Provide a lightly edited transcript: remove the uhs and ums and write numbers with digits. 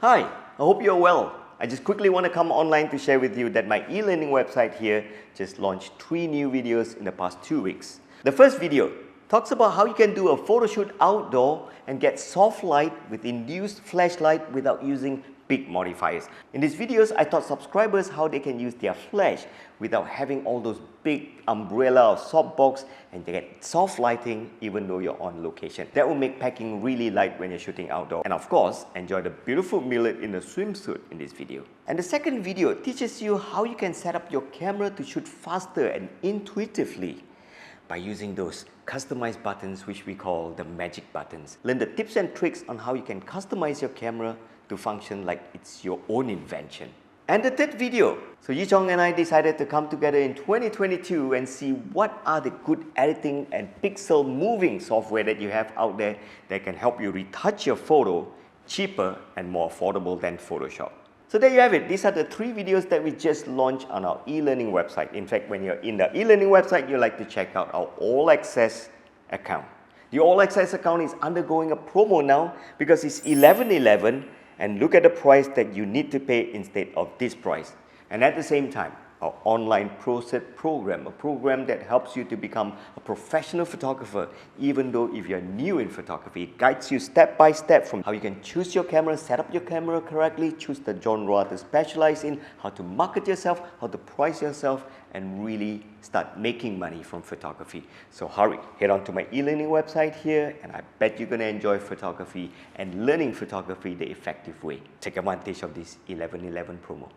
Hi, I hope you're well. I just quickly want to come online to share with you that my e-learning website here just launched 3 new videos in the past 2 weeks. The first video talks about how you can do a photo shoot outdoor and get soft light with induced flashlight without using big modifiers. In these videos, I taught subscribers how they can use their flash without having all those big umbrella or softbox and they get soft lighting even though you're on location. That will make packing really light when you're shooting outdoor. And of course, enjoy the beautiful millet in a swimsuit in this video. And the second video teaches you how you can set up your camera to shoot faster and intuitively by using those customized buttons which we call the magic buttons. Learn the tips and tricks on how you can customize your camera to function like it's your own invention. And the third video, so Yi Chong and I decided to come together in 2022 and see what are the good editing and pixel moving software that you have out there that can help you retouch your photo cheaper and more affordable than Photoshop. So there you have it. These are the 3 videos that we just launched on our e-learning website. In fact, when you're in the e-learning website, you like to check out our All Access account. The All Access account is undergoing a promo now because it's 11/11 and look at the price that you need to pay instead of this price. And at the same time, our online Cert program, a program that helps you to become a professional photographer even though if you're new in photography. It guides you step by step from how you can choose your camera, set up your camera correctly, choose the genre to specialize in, how to market yourself, how to price yourself, and really start making money from photography. So hurry, head on to my e-learning website here and I bet you're going to enjoy photography and learning photography the effective way. Take advantage of this 11/11 promo.